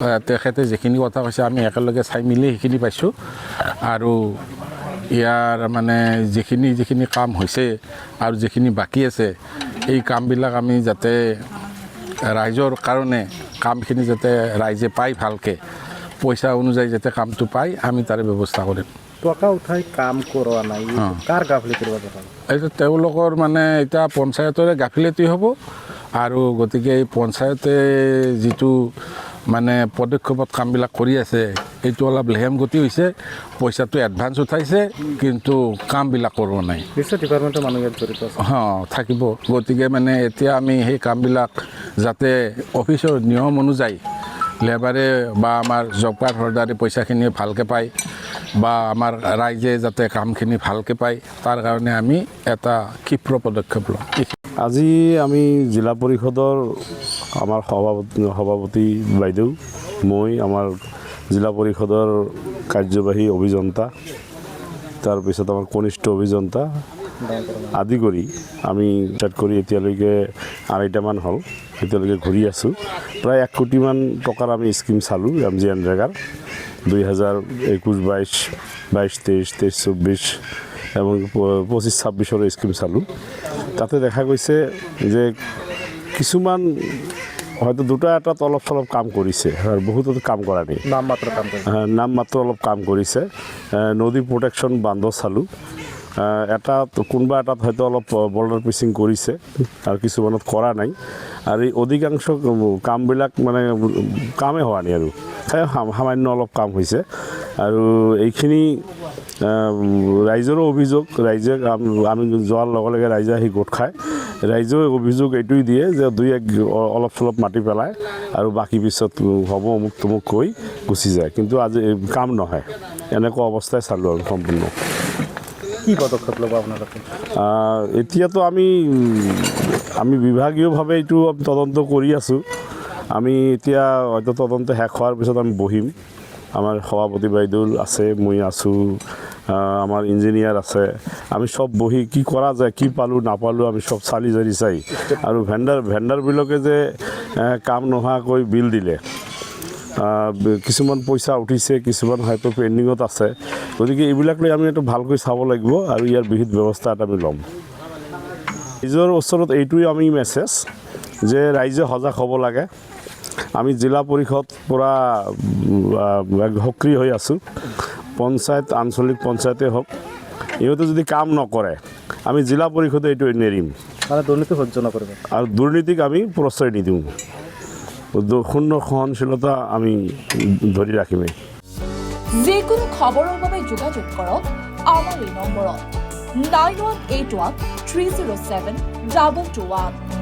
তেখেতে যিখিনি কথা কৈছে আমি একেলগে চাই মিলি সেইখিনি পাইছোঁ আৰু ইয়াৰ মানে যিখিনি কাম হৈছে আৰু যিখিনি বাকী আছে এই কামবিলাক আমি যাতে ৰাইজৰ কাৰণে কামখিনি যাতে ৰাইজে পায় ভালকৈ পইচা অনুযায়ী যাতে কামটো পায় আমি তাৰে ব্যৱস্থা কৰিম টকা উঠাই কাম কৰোৱা নাই কাৰ গাফিলতি কৰিব পাৰে এইটো তেওঁলোকৰ মানে এতিয়া পঞ্চায়তৰে গাফিলতি হ'ব আৰু গতিকে এই পঞ্চায়তে যিটো মানে পদক্ষেপত কামবিলাক কৰি আছে এইটো অলপ লেহেম গতি হৈছে পইচাটো এডভান্স উঠাইছে কিন্তু কামবিলাক কৰোৱা নাই নিশ্চয় ডিপাৰ্টমেণ্টৰ মানুহ ইয়াত জড়িত আছে থাকিব গতিকে মানে এতিয়া আমি সেই কামবিলাক যাতে অফিচৰ নিয়ম অনুযায়ী লেবাৰে বা আমাৰ জব কাৰ্ড হোল্ডাৰে পইচাখিনি ভালকৈ পায় বা আমাৰ ৰাইজে যাতে কামখিনি ভালকৈ পায় তাৰ কাৰণে আমি এটা ক্ষীপ্ৰ পদক্ষেপ লওঁ আজি আমি জিলা পৰিষদৰ আমাৰ সভাপতি বাইদেউ মই আমাৰ জিলা পৰিষদৰ কাৰ্যবাহী অভিযন্তা তাৰপিছত আমাৰ কনিষ্ঠ অভিযন্তা আদি কৰি আমি ষ্টাৰ্ট কৰি এতিয়ালৈকে 2.5টামান হ'ল এতিয়ালৈকে ঘূৰি আছোঁ প্ৰায় 1 কোটিমান টকাৰ আমি স্কিম চালোঁ MGNREGAৰ 2021-22, 22-23, 23-24 এবং 25-26ৰ স্কিম চালোঁ তাতে দেখা গৈছে যে কিছুমান হয়তো 2-3টাত অলপ চলপ কাম কৰিছে আৰু বহুতো কাম কৰা নাই নাম মাত্ৰ অলপ কাম কৰিছে নদী প্ৰটেকশ্যন বান্ধ চালোঁ কোনোবা এটাত হয়তো অলপ বৰ্ডাৰ পিচিং কৰিছে আৰু কিছুমানত কৰা নাই আৰু এই অধিকাংশ কামবিলাক মানে কামেই হোৱা নাই আৰু সামান্য অলপ কাম হৈছে আৰু এইখিনি ৰাইজৰো অভিযোগ ৰাইজে আমি যোৱাৰ লগে লগে ৰাইজে আহি গোট খায় ৰাইজেও অভিযোগ এইটোৱেই দিয়ে যে অলপ চলপ মাটি পেলায় আৰু বাকী পিছত হ'ব অমুক তমুক কৈ গুচি যায় কিন্তু আজি কাম নহয় এনেকুৱা অৱস্থাই চালোঁ আৰু সম্পূৰ্ণ কি পদক্ষেপ ল'ব আপোনালোকে এতিয়াতো আমি বিভাগীয়ভাৱে এইটো তদন্ত কৰি আছোঁ আমি এতিয়া হয়তো তদন্ত শেষ হোৱাৰ পিছত আমি বহিম আমাৰ সভাপতি বাইদেউ আছে মই আছোঁ আমাৰ ইঞ্জিনিয়াৰ আছে আমি সব বহি কি কৰা যায় কি পালোঁ নাপালোঁ আমি সব চালি জাৰি চাই আৰু ভেণ্ডাৰবিলাকে যে কাম নোহোৱাকৈ বিল দিলে কিছুমান পইচা উঠিছে কিছুমান হয়তো পেণ্ডিঙত আছে গতিকে এইবিলাক লৈ আমি এইটো ভালকৈ চাব লাগিব আৰু ইয়াৰ বিহিত ব্যৱস্থা এটা আমি ল'ম ৰাইজৰ ওচৰত এইটোৱে আমি মেছেজ যে ৰাইজে সজাগ হ'ব লাগে আমি জিলা পৰিষদ পৰা সক্ৰিয় হৈ আছোঁ পঞ্চায়ত আঞ্চলিক পঞ্চায়তে হওক ইহঁতে যদি কাম নকৰে আমি জিলা পৰিষদে এইটো নেৰিম মানে দুৰ্নীতি সহ্য নকৰিব আৰু দুৰ্নীতিক আমি প্ৰশ্ৰয় নিদিওঁ শূন্য সহনশীলতা আমি ধৰি ৰাখিমেই যিকোনো খবৰৰ বাবে যোগাযোগ কৰক আমাৰ এই নম্বৰত 9181 307 2221